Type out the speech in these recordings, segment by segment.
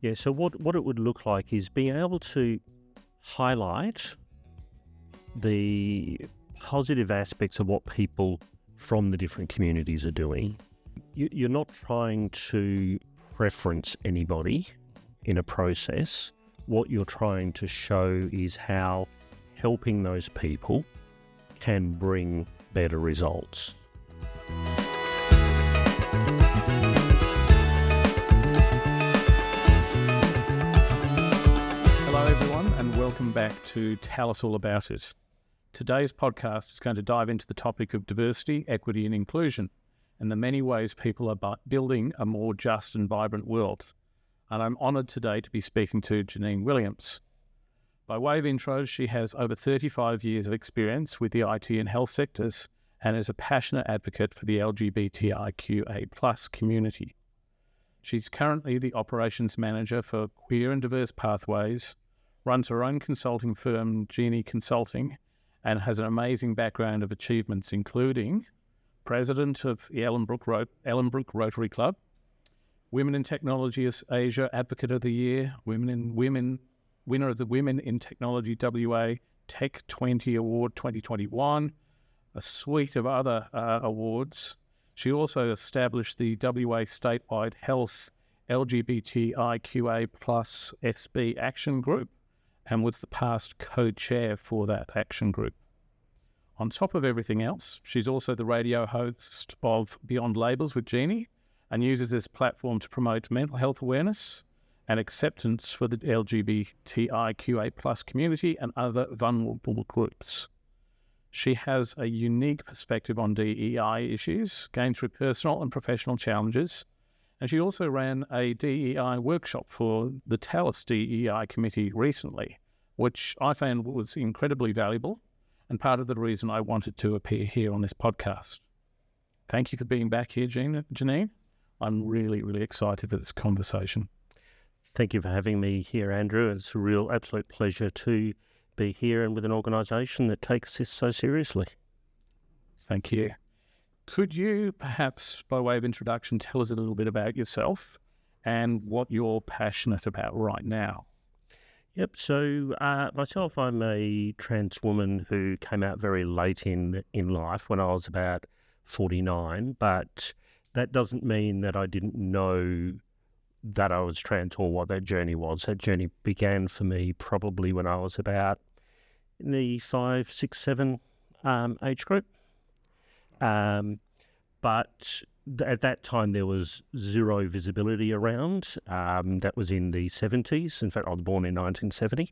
Yeah, so what it would look like is being able to highlight the positive aspects of what people from the different communities are doing. You're not trying to preference anybody in a process. What you're trying to show is how helping those people can bring better results. Hello everyone and welcome back to Tell Us All About It. Today's podcast is going to dive into the topic of diversity, equity and inclusion and the many ways people are building a more just and vibrant world. And I'm honoured today to be speaking to Janine Williams. By way of intro, she has over 35 years of experience with the IT and health sectors and is a passionate advocate for the LGBTIQA+ community. She's currently the operations manager for Queer and Diverse Pathways, runs her own consulting firm, Genie Consulting, and has an amazing background of achievements, including president of the Ellenbrook Rotary Club, Women in Technology Asia Advocate of the Year, winner of the Women in Technology WA Tech 20 Award 2021, a suite of other awards. She also established the WA Statewide Health LGBTIQA+ SB Action Group and was the past co-chair for that action group. On top of everything else, she's also the radio host of Beyond Labels with Genie and uses this platform to promote mental health awareness and acceptance for the LGBTIQA+ community and other vulnerable groups. She has a unique perspective on DEI issues, gained through personal and professional challenges, and she also ran a DEI workshop for the TALIS DEI committee recently, which I found was incredibly valuable and part of the reason I wanted to appear here on this podcast. Thank you for being back here, Janine. I'm really, really excited for this conversation. Thank you for having me here, Andrew. It's a real absolute pleasure to be here and with an organisation that takes this so seriously. Thank you. Could you perhaps, by way of introduction, tell us a little bit about yourself and what you're passionate about right now? Yep, so myself, I'm a trans woman who came out very late in life when I was about 49, but that doesn't mean that I didn't know that I was trans or what that journey was. That journey began for me probably when I was about in the 5, 6, 7 age group. But at that time there was zero visibility around. That was in the 70s. In fact, I was born in 1970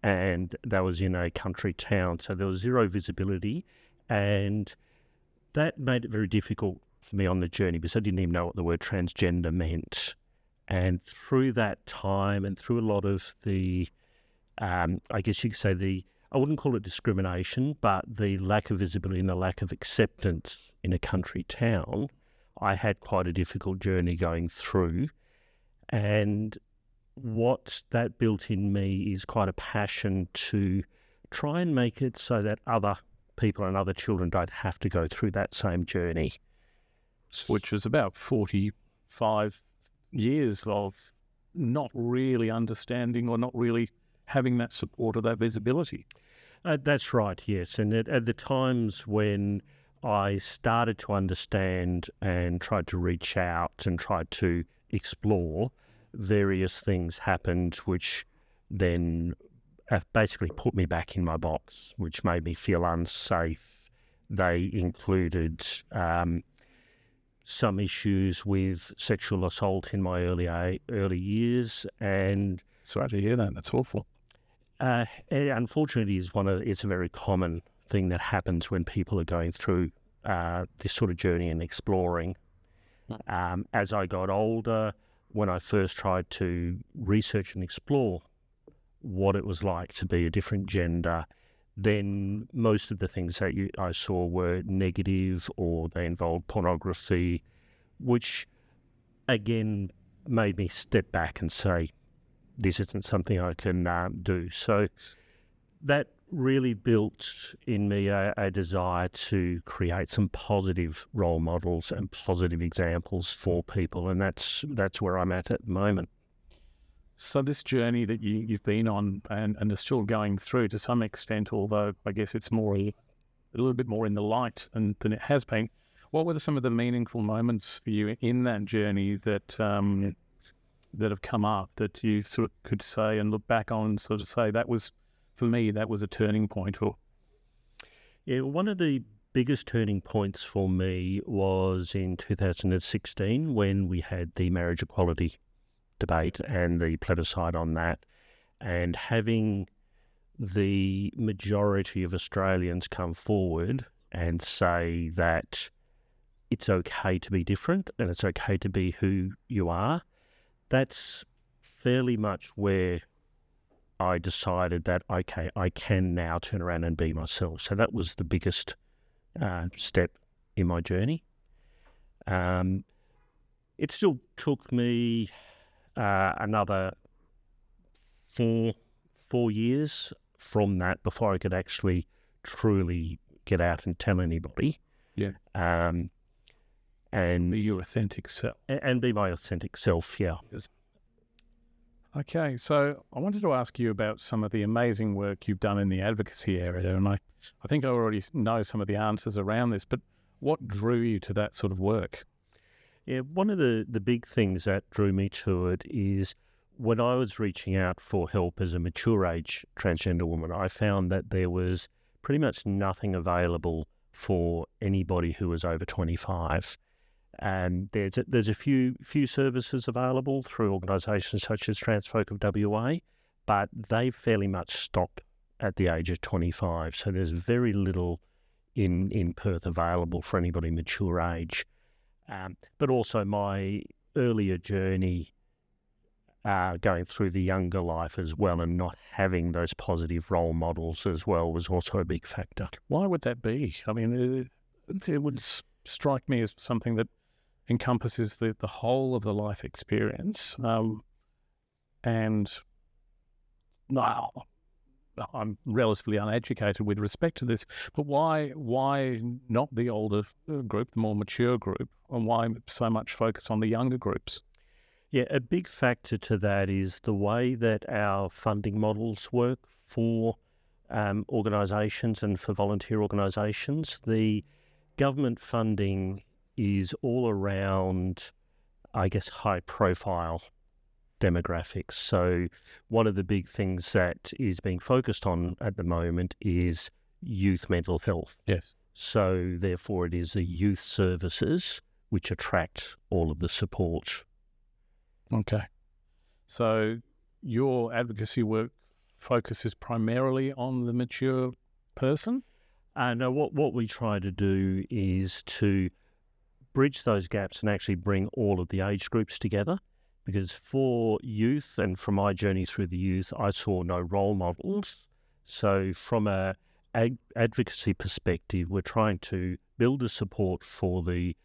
and that was in a country town. So there was zero visibility and that made it very difficult for me on the journey because I didn't even know what the word transgender meant. And through that time and through a lot of the, I guess you could say I wouldn't call it discrimination, but the lack of visibility and the lack of acceptance in a country town, I had quite a difficult journey going through. And what that built in me is quite a passion to try and make it so that other people and other children don't have to go through that same journey. Which was about 45 years of not really understanding or not really having that support or that visibility. That's right, yes. And at the times when I started to understand and tried to reach out and tried to explore, various things happened which then basically put me back in my box, which made me feel unsafe. They included some issues with sexual assault in my early years, and sorry to hear that. That's awful. Unfortunately, it's a very common thing that happens when people are going through this sort of journey and exploring. As I got older, when I first tried to research and explore what it was like to be a different gender, then most of the things that I saw were negative or they involved pornography, which again made me step back and say, this isn't something I can do. So that really built in me a desire to create some positive role models and positive examples for people, and that's where I'm at the moment. So this journey that you've been on and are still going through to some extent, although I guess it's a little bit more in the light than it has been, what were some of the meaningful moments for you in that journey that that have come up that you sort of could say and look back on and sort of say, that was, for me, that was a turning point? Or Yeah, one of the biggest turning points for me was in 2016 when we had the marriage equality debate and the plebiscite on that, and having the majority of Australians come forward and say that it's okay to be different and it's okay to be who you are. That's fairly much where I decided that, okay, I can now turn around and be myself. So that was the biggest step in my journey. It still took me another four years from that before I could actually truly get out and tell anybody. Yeah. And be your authentic self. And be my authentic self, yeah. Okay, so I wanted to ask you about some of the amazing work you've done in the advocacy area, and I think I already know some of the answers around this, but what drew you to that sort of work? Yeah, one of the big things that drew me to it is when I was reaching out for help as a mature age transgender woman, I found that there was pretty much nothing available for anybody who was over 25. And there's a few services available through organisations such as Transfolk of WA, but they fairly much stop at the age of 25. So there's very little in Perth available for anybody mature age. But also my earlier journey going through the younger life as well and not having those positive role models as well was also a big factor. Why would that be? I mean, it would strike me as something that encompasses the whole of the life experience. And now I'm relatively uneducated with respect to this, but why not the older group, the more mature group, and why so much focus on the younger groups? Yeah, a big factor to that is the way that our funding models work for organisations and for volunteer organisations. The government funding is all around, I guess, high-profile demographics. So one of the big things that is being focused on at the moment is youth mental health. Yes. So therefore it is the youth services which attract all of the support. Okay. So your advocacy work focuses primarily on the mature person? No, what we try to do is to bridge those gaps and actually bring all of the age groups together. Because for youth and from my journey through the youth, I saw no role models. So from a advocacy perspective, we're trying to build a support for the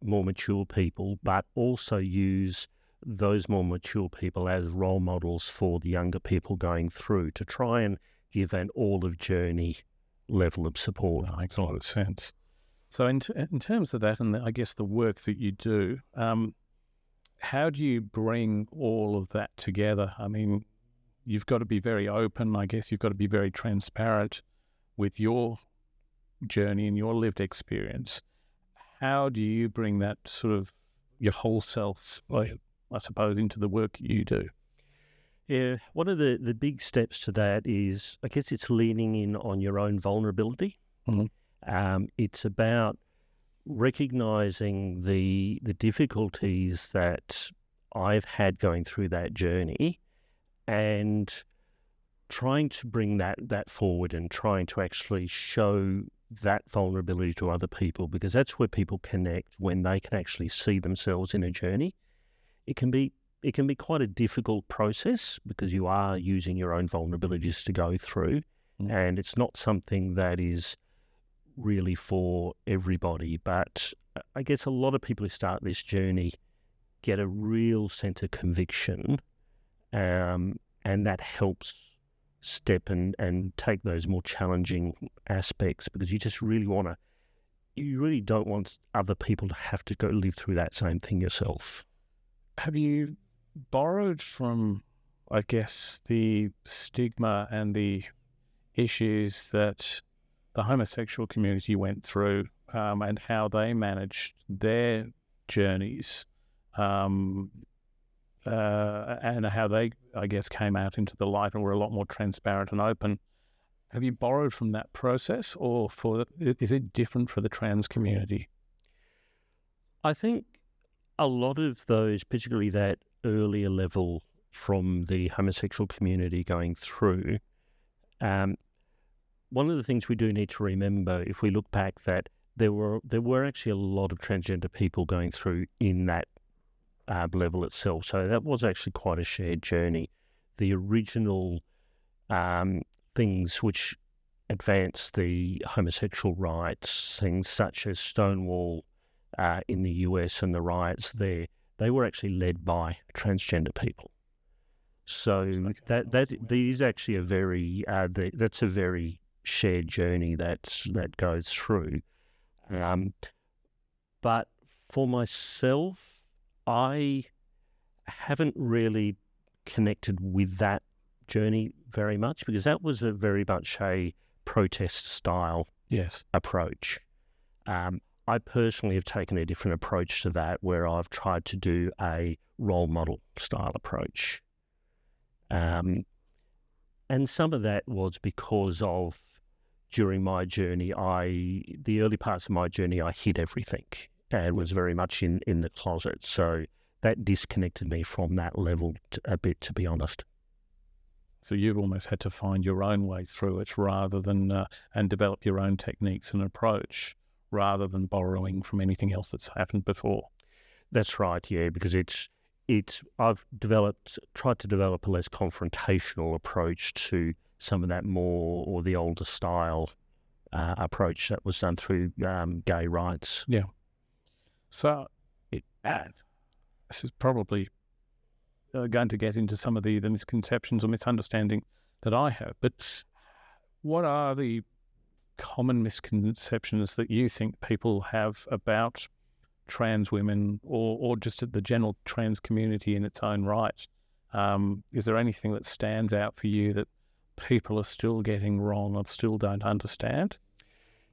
more mature people, but also use those more mature people as role models for the younger people going through to try and give an all-of-journey level of support. That makes a lot of sense. So in terms of that and I guess the work that you do, how do you bring all of that together? I mean, you've got to be very open. I guess you've got to be very transparent with your journey and your lived experience. How do you bring that sort of your whole self, I suppose, into the work you do? Yeah, one of the big steps to that is, I guess it's leaning in on your own vulnerability. Mm-hmm. It's about recognising the difficulties that I've had going through that journey and trying to bring that forward and trying to actually show that vulnerability to other people, because that's where people connect when they can actually see themselves in a journey. It can be quite a difficult process because you are using your own vulnerabilities to go through, and it's not something that is really for everybody. But I guess a lot of people who start this journey get a real sense of conviction, and that helps step and take those more challenging aspects, because you just really don't want other people to have to go live through that same thing yourself. Have you borrowed from I guess, the stigma and the issues that the homosexual community went through, and how they managed their journeys, and how they, I guess, came out into the light and were a lot more transparent and open. Have you borrowed from that process, or is it different for the trans community? I think a lot of those, particularly that earlier level from the homosexual community going through, one of the things we do need to remember, if we look back, that there were actually a lot of transgender people going through in that level itself. So that was actually quite a shared journey. The original things which advanced the homosexual rights, things such as Stonewall in the US and the riots there, they were actually led by transgender people. So that is actually a very that's a very shared journey that goes through. But for myself, I haven't really connected with that journey very much, because that was a very much a protest style approach. I personally have taken a different approach to that, where I've tried to do a role model style approach. And some of that was because of, during my journey, the early parts of my journey, I hid everything and was very much in the closet. So that disconnected me from that level a bit, to be honest. So you've almost had to find your own way through it, rather than and develop your own techniques and approach, rather than borrowing from anything else that's happened before. That's right, yeah, because I've tried to develop a less confrontational approach to some of that more, or the older style approach that was done through gay rights. Yeah. So this is probably going to get into some of the misconceptions or misunderstanding that I have, but what are the common misconceptions that you think people have about trans women, or just the general trans community in its own right? Is there anything that stands out for you that people are still getting wrong or still don't understand?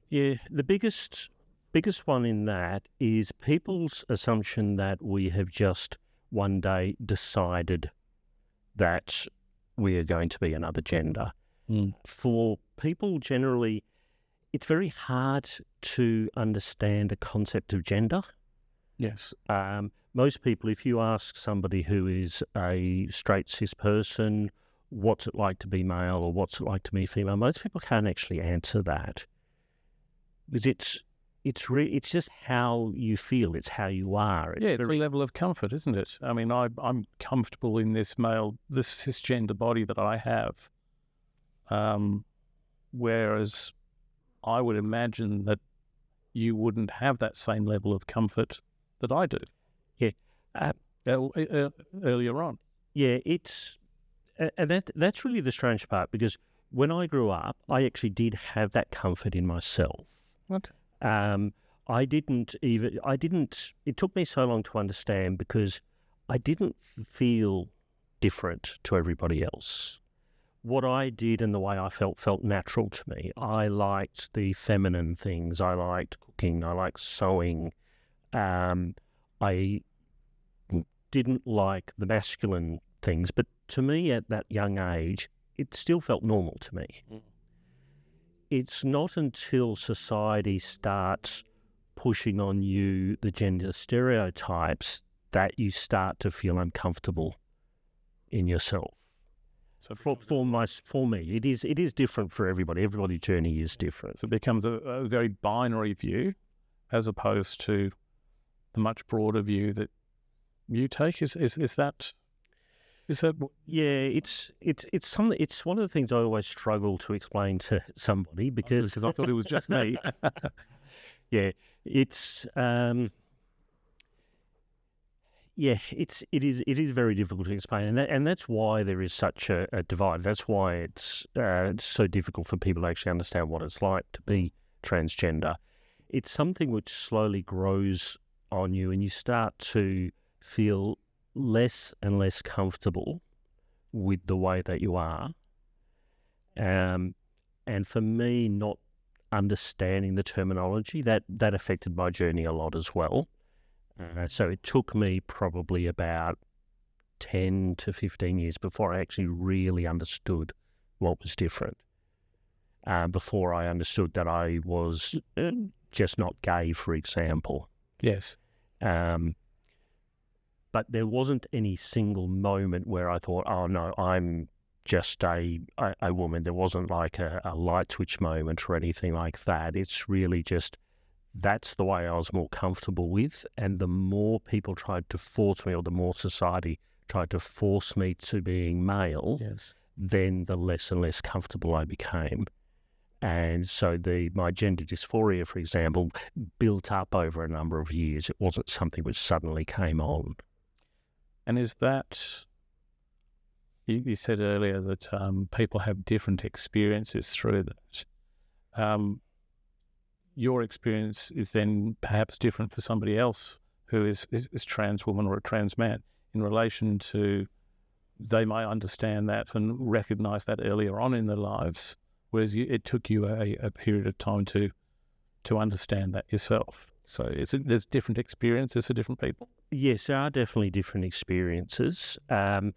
Yeah, the biggest one in that is people's assumption that we have just one day decided that we are going to be another gender. For people generally, it's very hard to understand a concept of gender. Yes. Most people, if you ask somebody who is a straight cis person, what's it like to be male or what's it like to be female, most people can't actually answer that. Because it's just how you feel, it's how you are. It's a level of comfort, isn't it? I mean, I'm comfortable in this cisgender body that I have, whereas I would imagine that you wouldn't have that same level of comfort that I do. Yeah. Earlier on. Yeah, and that's really the strange part, because when I grew up, I actually did have that comfort in myself. Okay. It took me so long to understand, because I didn't feel different to everybody else. What I did and the way I felt natural to me. I liked the feminine things. I liked cooking. I liked sewing. I didn't like the masculine things, but to me at that young age, it still felt normal to me. It's not until society starts pushing on you the gender stereotypes that you start to feel uncomfortable in yourself. So for me, it is different for everybody. Everybody's journey is different. So it becomes a very binary view, as opposed to the much broader view that you take. Is that? Yeah, it's something. It's one of the things I always struggle to explain to somebody, because I thought it was just me. Yeah, it is very difficult to explain, and that's why there is such a divide. That's why it's so difficult for people to actually understand what it's like to be transgender. It's something which slowly grows on you, and you start to feel less and less comfortable with the way that you are. And for me, not understanding the terminology, that affected my journey a lot as well. So it took me probably about 10 to 15 years before I actually really understood what was different. Before I understood that I was just not gay, for example. Yes. But there wasn't any single moment where I thought, oh no, I'm just a woman. There wasn't like a light switch moment or anything like that. It's really just, that's the way I was more comfortable with. And the more people tried to force me, or the more society tried to force me to being male, Yes. then the less and less comfortable I became. And so my gender dysphoria, for example, built up over a number of years. It wasn't something which suddenly came on. And is that, you said earlier that people have different experiences through that. Your experience is then perhaps different for somebody else who is trans woman or a trans man, in relation to, they might understand that and recognise that earlier on in their lives, whereas it took you a period of time to understand that yourself. So there's different experiences for different people? Yes, there are definitely different experiences. I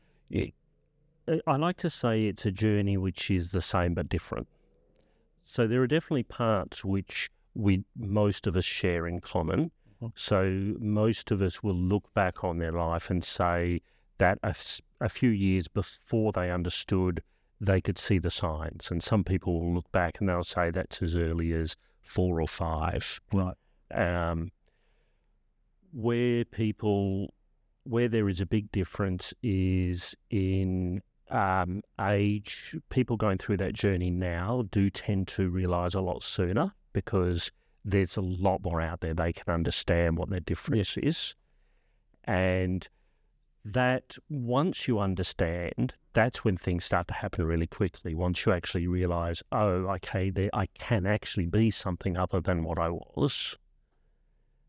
like to say it's a journey which is the same but different. So there are definitely parts which most of us share in common. Mm-hmm. So most of us will look back on their life and say that a few years before they understood, they could see the signs. And some people will look back and they'll say that's as early as 4 or 5. Right. Where there is a big difference is in age. People going through that journey now do tend to realise a lot sooner, because there's a lot more out there. They can understand what their difference is. And that once you understand, that's when things start to happen really quickly. Once you actually realise, oh, okay, I can actually be something other than what I was,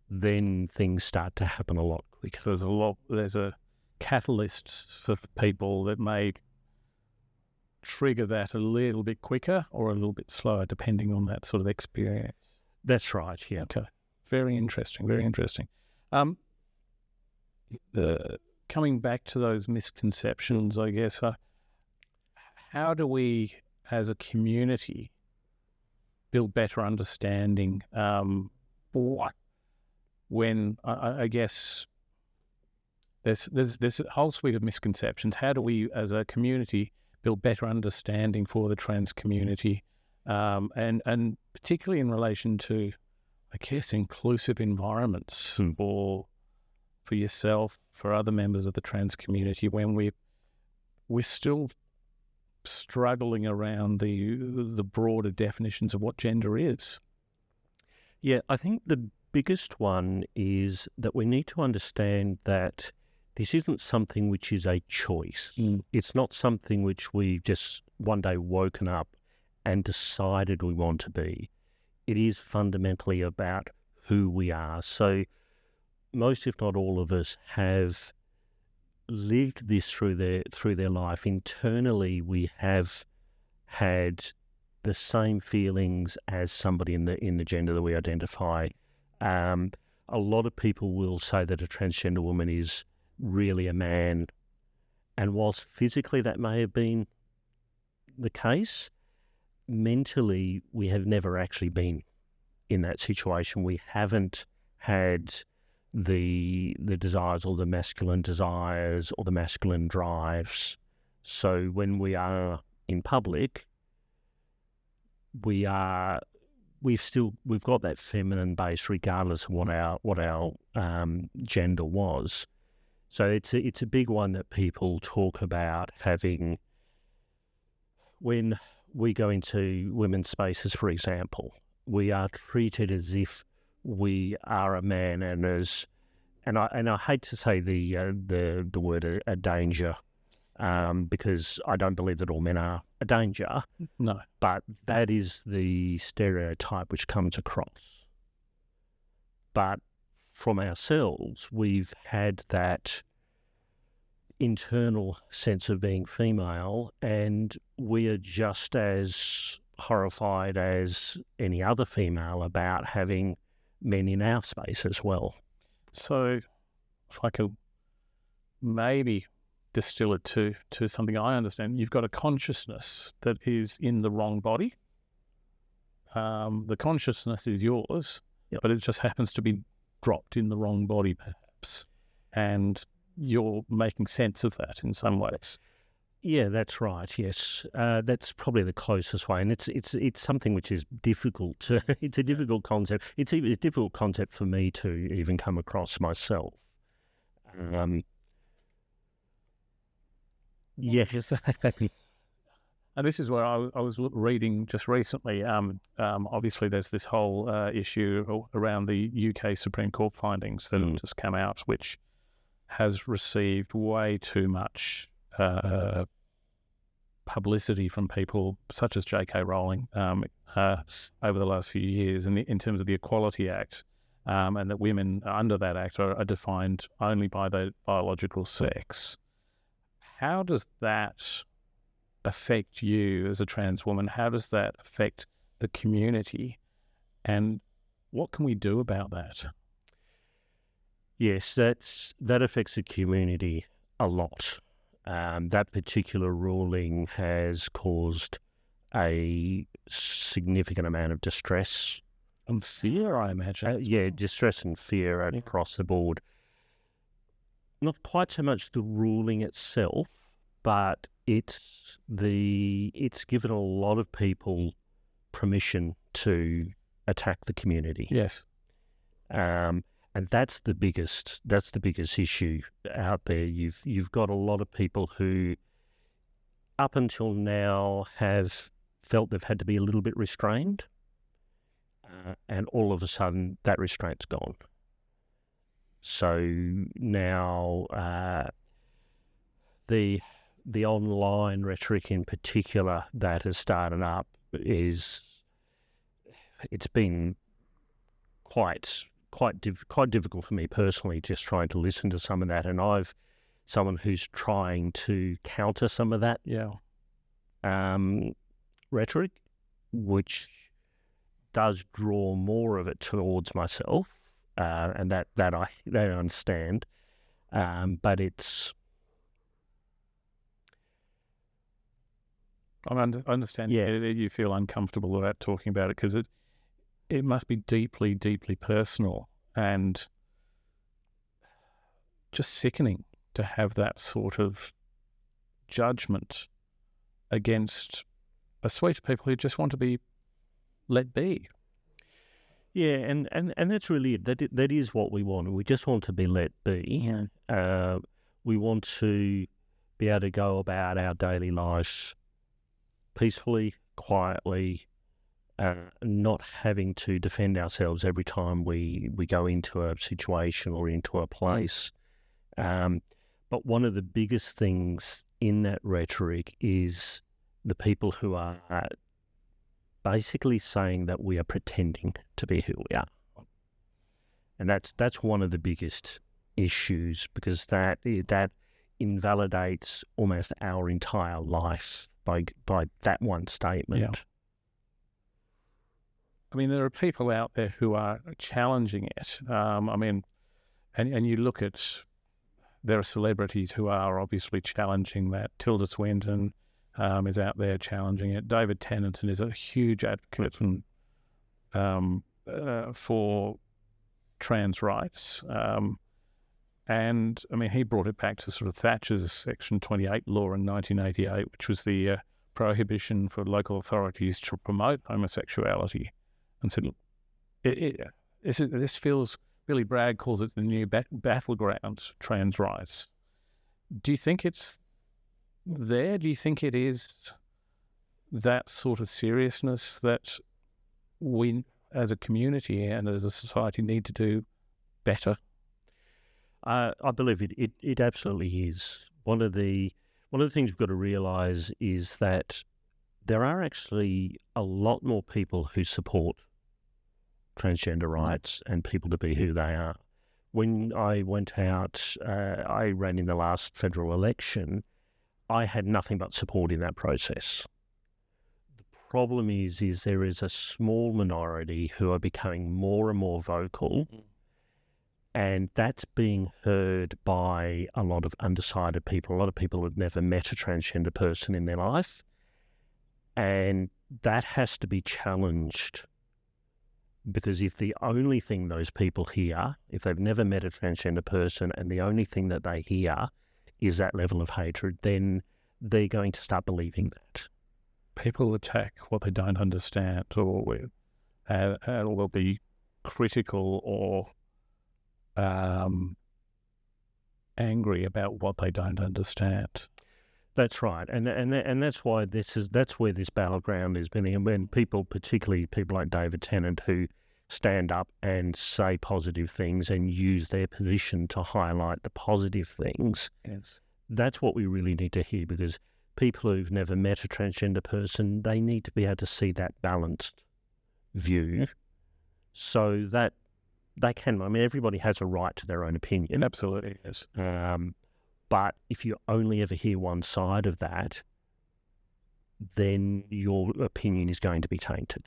then things start to happen a lot quicker. So there's a catalyst for people that may trigger that a little bit quicker or a little bit slower, depending on that sort of experience. That's right, yeah. Okay. Very interesting, very interesting. Coming back to those misconceptions, I guess, how do we as a community build better understanding when I guess there's a whole suite of misconceptions. How do we as a community build better understanding for the trans community, and particularly in relation to, I guess, inclusive environments for yourself, for other members of the trans community, when we're still struggling around the broader definitions of what gender is? Yeah, I think the biggest one is that we need to understand that this isn't something which is a choice. It's not something which we've just one day woken up and decided we want to be. It is fundamentally about who we are. So most, if not all of us, have lived this through their life. Internally, we have had the same feelings as somebody in the gender that we identify. A lot of people will say that a transgender woman is really a man, and whilst physically that may have been the case, mentally we have never actually been in that situation. We haven't had the desires, or the masculine desires, or the masculine drives. So when we are in public, we've got that feminine base regardless of what our gender was. So it's a big one that people talk about having when we go into women's spaces, for example. We are treated as if we are a man, and I hate to say the word a danger, because I don't believe that all men are a danger. No, but that is the stereotype which comes across. But from ourselves, we've had that internal sense of being female, and we are just as horrified as any other female about having men in our space as well. So if I could maybe distill it to something I understand, you've got a consciousness that is in the wrong body. The consciousness is yours, Yep. but it just happens to be dropped in the wrong body, perhaps. And you're making sense of that in some ways. Yeah, that's right. Yes, that's probably the closest way, and it's something which is difficult to. It's a difficult concept. It's a difficult concept for me to even come across myself. Yes. And this is where I was reading just recently. Obviously, there's this whole issue around the UK Supreme Court findings that have just come out, which has received way too much publicity from people such as J.K. Rowling over the last few years in terms of the Equality Act, and that women under that act are defined only by their biological sex. How does that affect you as a trans woman? How does that affect the community? And what can we do about that? Yes, that affects the community a lot. That particular ruling has caused a significant amount of distress And fear, I imagine. distress and fear across the board. Not quite so much the ruling itself, but it's given a lot of people permission to attack the community. Yes. And that's the biggest issue out there. You've got a lot of people who, up until now, have felt they've had to be a little bit restrained, and all of a sudden that restraint's gone. So now the online rhetoric in particular that has started up it's been quite difficult for me personally, just trying to listen to some of that, and I've someone who's trying to counter some of that rhetoric, which does draw more of it towards myself, and that I understand, but it's. I understand you feel uncomfortable about talking about it because it must be deeply, deeply personal and just sickening to have that sort of judgment against a suite of people who just want to be let be. Yeah, and that's really it. That is what we want. We just want to be let be. Yeah. We want to be able to go about our daily lives peacefully, quietly, not having to defend ourselves every time we go into a situation or into a place. But one of the biggest things in that rhetoric is the people who are basically saying that we are pretending to be who we are. And that's one of the biggest issues, because that invalidates almost our entire life by that one statement. Yeah. I mean, there are people out there who are challenging it. And you look at, there are celebrities who are obviously challenging that. Tilda Swinton is out there challenging it. David Tennant is a huge advocate for trans rights. And, I mean, he brought it back to sort of Thatcher's Section 28 law in 1988, which was the prohibition for local authorities to promote homosexuality, and said, this feels, Billy Bragg calls it the new battleground, trans rights. Do you think it's there? Do you think it is that sort of seriousness that we as a community and as a society need to do better? I believe it absolutely is. One of the things we've got to realise is that there are actually a lot more people who support transgender rights and people to be who they are. when I went out, I ran in the last federal election, I had nothing but support in that process. The problem is there is a small minority who are becoming more and more vocal, and that's being heard by a lot of undecided people. A lot of people who have never met a transgender person in their life, and that has to be challenged. Because if the only thing those people hear, if they've never met a transgender person and the only thing that they hear is that level of hatred, then they're going to start believing that. People attack what they don't understand, or will be critical or angry about what they don't understand. That's right, and that's why that's where this battleground is been. And when people, particularly people like David Tennant, who stand up and say positive things and use their position to highlight the positive things, yes, that's what we really need to hear. Because people who've never met a transgender person, they need to be able to see that balanced view, so that they can. I mean, everybody has a right to their own opinion. Absolutely, yes. But if you only ever hear one side of that, then your opinion is going to be tainted.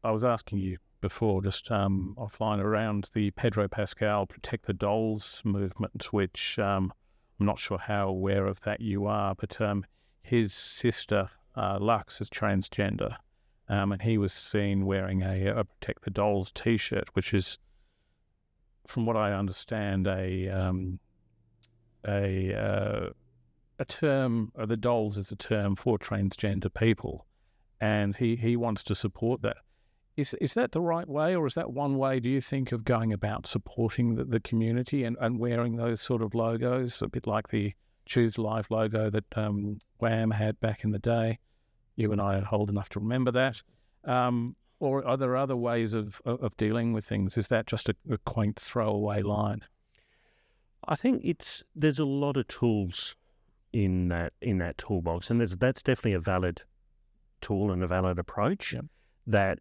I was asking you before, just offline, around the Pedro Pascal Protect the Dolls movement, which I'm not sure how aware of that you are, but his sister, Lux, is transgender, and he was seen wearing a Protect the Dolls T-shirt, which is, from what I understand, a term, the dolls is a term for transgender people, and he wants to support that. Is that the right way, or is that one way, do you think, of going about supporting the community and wearing those sort of logos, a bit like the Choose Life logo that Wham had back in the day? You and I are old enough to remember that. Or are there other ways of dealing with things? Is that just a quaint throwaway line? I think there's a lot of tools in that toolbox, and that's definitely a valid tool and a valid approach. Yep. That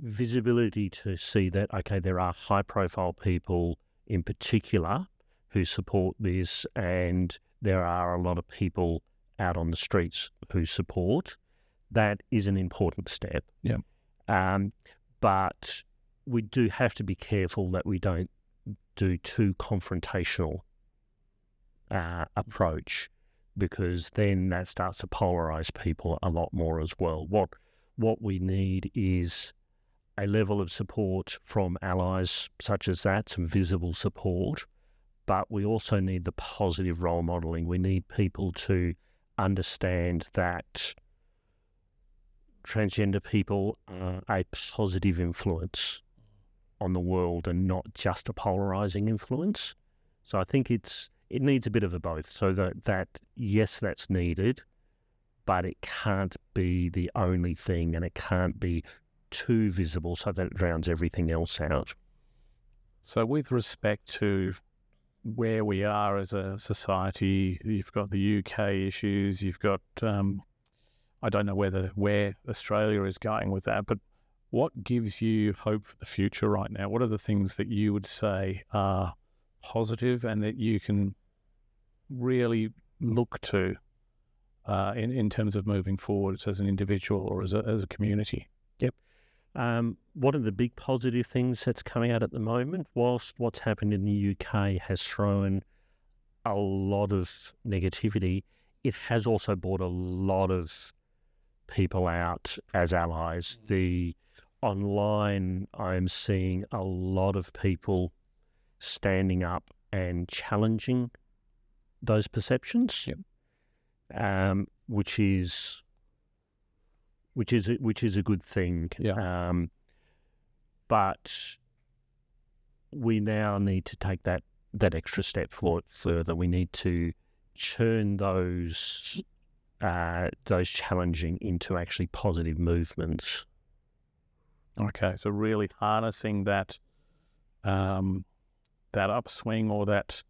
visibility to see that, okay, there are high-profile people in particular who support this, and there are a lot of people out on the streets who support. That is an important step. Yeah. But we do have to be careful that we don't do too confrontational approach, because then that starts to polarize people a lot more as well. What we need is a level of support from allies such as that, some visible support, but we also need the positive role modelling. We need people to understand that transgender people are a positive influence on the world and not just a polarising influence. So I think it needs a bit of a both, so that yes, that's needed, but it can't be the only thing, and it can't be too visible so that it drowns everything else out. So with respect to where we are as a society, you've got the UK issues, you've got, I don't know where Australia is going with that, but what gives you hope for the future right now? What are the things that you would say are positive and that you can really look to in terms of moving forward as an individual or as a community? Yep. One of the big positive things that's coming out at the moment, whilst what's happened in the UK has thrown a lot of negativity, it has also brought a lot of people out as allies. Online, I'm seeing a lot of people standing up and challenging those perceptions, which is a good thing. Yeah. But we now need to take that extra step further. We need to turn those challenging into actually positive movements. Okay, so really harnessing that upswing or that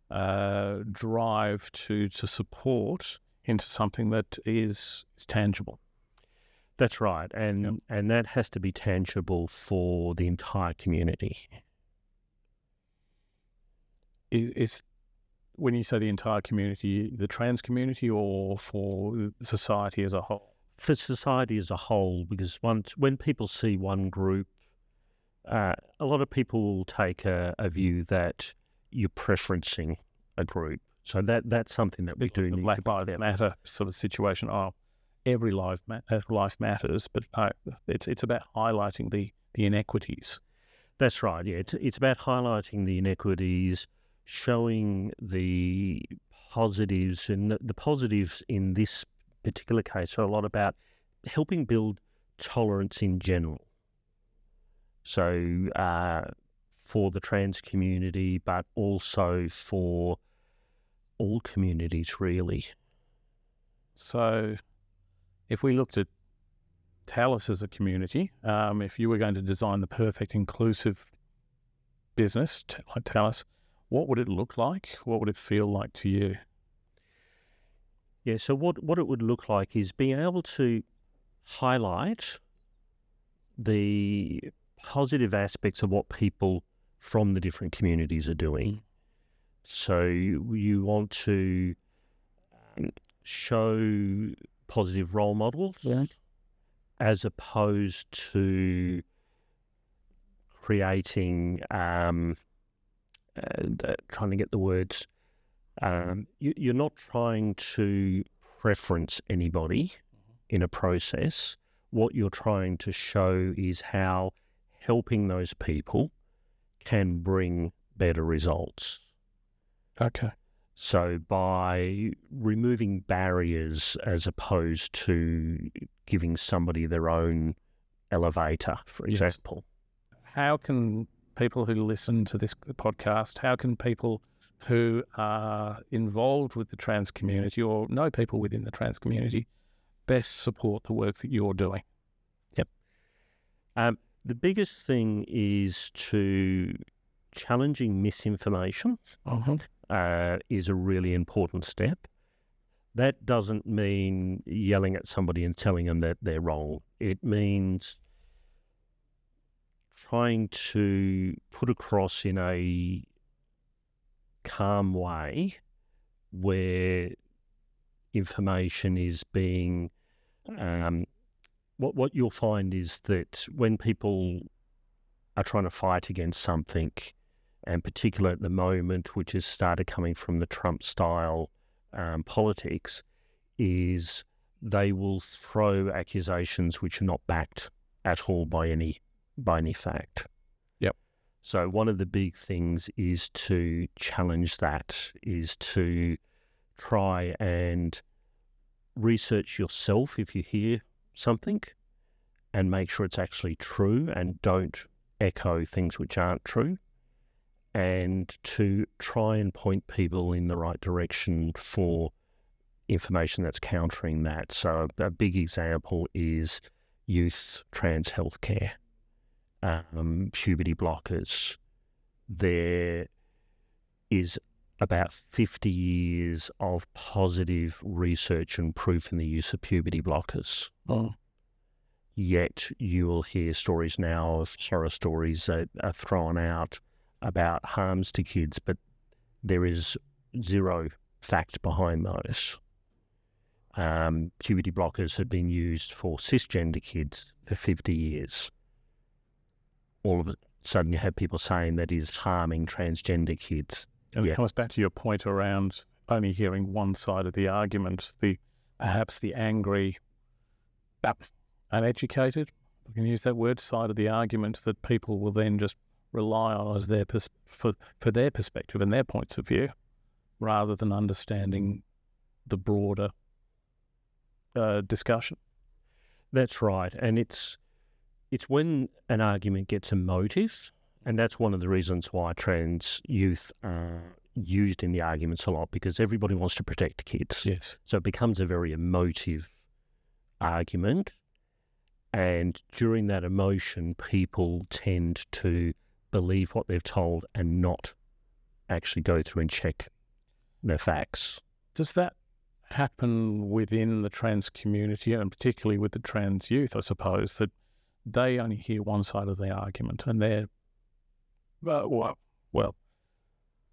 drive to support into something that is tangible. That's right, and that has to be tangible for the entire community. is when you say the entire community, the trans community, or for society as a whole? For society as a whole, because when people see one group, a lot of people will take a view that you're preferencing a group. So that's something that we do need Black to Lives Matter sort of situation. Oh, every life matters, but no, it's about highlighting the inequities. That's right. Yeah, it's about highlighting the inequities, showing the positives, and the positives in this particular case are a lot about helping build tolerance in general. So for the trans community, but also for all communities, really. So if we looked at TALUS as a community, if you were going to design the perfect inclusive business like TALUS, what would it look like? What would it feel like to you? Yeah, so what it would look like is being able to highlight the positive aspects of what people from the different communities are doing. So you want to show positive role models, as opposed to creating, trying to get the words, you're not trying to preference anybody in a process. What you're trying to show is how helping those people can bring better results. Okay. So by removing barriers as opposed to giving somebody their own elevator, for example. How can people who listen to this podcast, how can people who are involved with the trans community or know people within the trans community best support the work that you're doing? Yep. The biggest thing is to challenging misinformation. Is a really important step. That doesn't mean yelling at somebody and telling them that they're wrong. It means trying to put across in a calm way where information is being... What you'll find is that when people are trying to fight against something, and particularly at the moment, which has started coming from the Trump-style politics, is they will throw accusations which are not backed at all by any fact. Yep. So one of the big things is to challenge that, is to try and research yourself if you hear something and make sure it's actually true and don't echo things which aren't true, and to try and point people in the right direction for information that's countering that. So a big example is youth trans healthcare, puberty blockers. There is about 50 years of positive research and proof in the use of puberty blockers. Yet you will hear stories now of horror stories that are thrown out about harms to kids, but there is zero fact behind those. Puberty blockers have been used for cisgender kids for 50 years. All of a sudden you have people saying that is harming transgender kids. And it comes back to your point around only hearing one side of the argument, perhaps the angry, uneducated, I can use that word, side of the argument that people will then just rely on as for their perspective and their points of view, rather than understanding the broader discussion. That's right. And it's when an argument gets emotive, and that's one of the reasons why trans youth are used in the arguments a lot, because everybody wants to protect kids. Yes. So it becomes a very emotive argument. And during that emotion, people tend to believe what they've told and not actually go through and check the facts. Does that happen within the trans community, and particularly with the trans youth, I suppose, that they only hear one side of the argument and they're, well,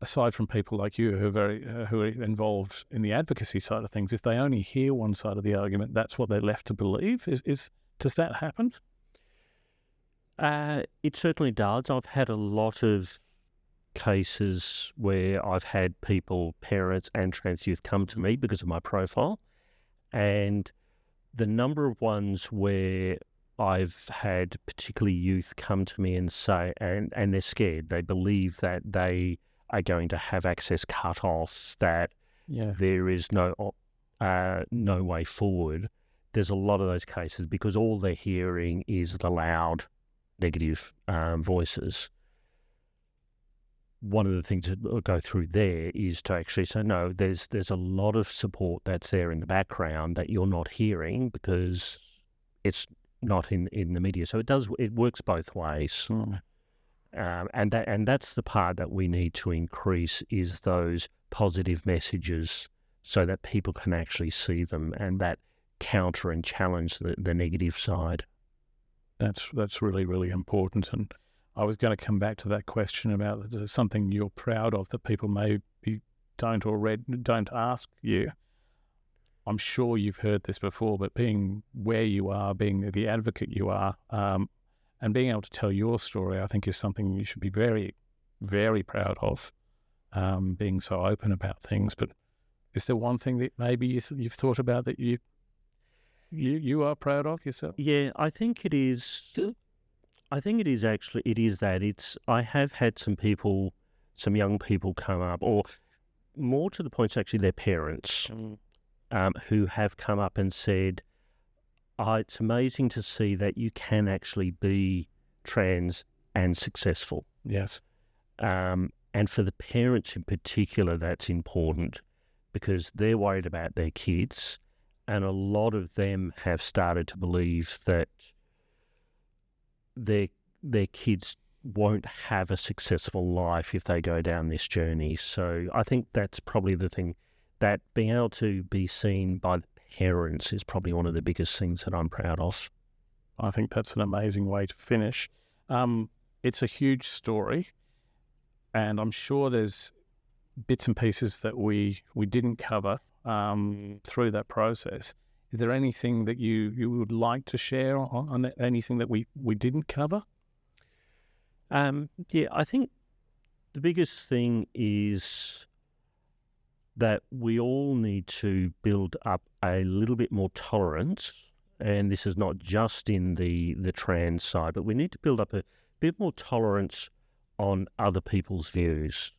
aside from people like you who are involved in the advocacy side of things, if they only hear one side of the argument, that's what they're left to believe. Does that happen? It certainly does. I've had a lot of cases where I've had people, parents and trans youth, come to me because of my profile, and the number of ones where I've had particularly youth come to me and say, and they're scared. They believe that they are going to have access cut off, that there is no way forward. There's a lot of those cases because all they're hearing is the loud negative voices. One of the things that will go through there is to actually say, no, there's a lot of support that's there in the background that you're not hearing because it's not in the media. So it works both ways. And that's the part that we need to increase, is those positive messages so that people can actually see them and that counter and challenge the negative side. That's really, really important. And I was going to come back to that question about something you're proud of that people maybe don't ask you. I'm sure you've heard this before, but being where you are, being the advocate you are, and being able to tell your story, I think is something you should be very, very proud of, being so open about things. But is there one thing that maybe you've thought about that you are proud of yourself? Yeah, I think it is. I have had some young people come up, or more to the point, actually their parents, who have come up and said, it's amazing to see that you can actually be trans and successful. Yes. And for the parents in particular, that's important because they're worried about their kids, and a lot of them have started to believe that their kids won't have a successful life if they go down this journey. So I think that's probably the thing, that being able to be seen by the parents is probably one of the biggest things that I'm proud of. I think that's an amazing way to finish. It's a huge story, and I'm sure there's bits and pieces that we didn't cover through that process. Is there anything that you would like to share on anything that we didn't cover? I think the biggest thing is that we all need to build up a little bit more tolerance, and this is not just in the trans side, but we need to build up a bit more tolerance on other people's views.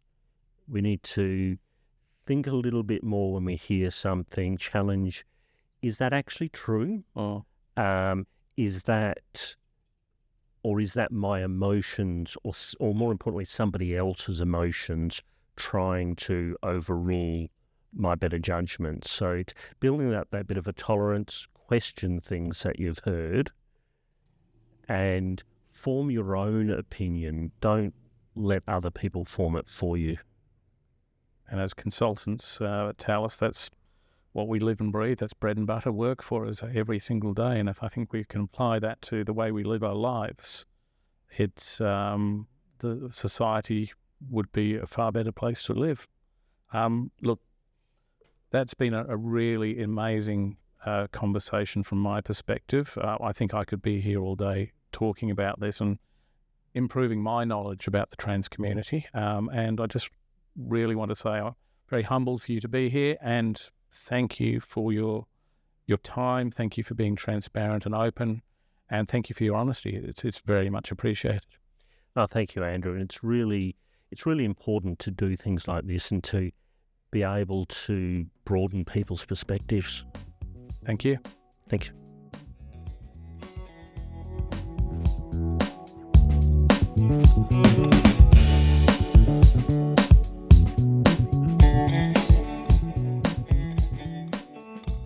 We need to think a little bit more when we hear something, challenge, is that actually true? Is that my emotions, or more importantly, somebody else's emotions trying to overrule my better judgment? So it's building up that bit of a tolerance, question things that you've heard, and form your own opinion. Don't let other people form it for you. And as consultants at Talus, that's what we live and breathe. That's bread and butter work for us every single day. And if I think we can apply that to the way we live our lives, it's the society would be a far better place to live. Look, that's been a really amazing conversation from my perspective. I think I could be here all day talking about this and improving my knowledge about the trans community. And I just really want to say I'm very humbled for you to be here, and thank you for your time. Thank you for being transparent and open, and thank you for your honesty. It's very much appreciated. Oh, thank you, Andrew. And it's really important to do things like this and to be able to broaden people's perspectives. Thank you. Thank you.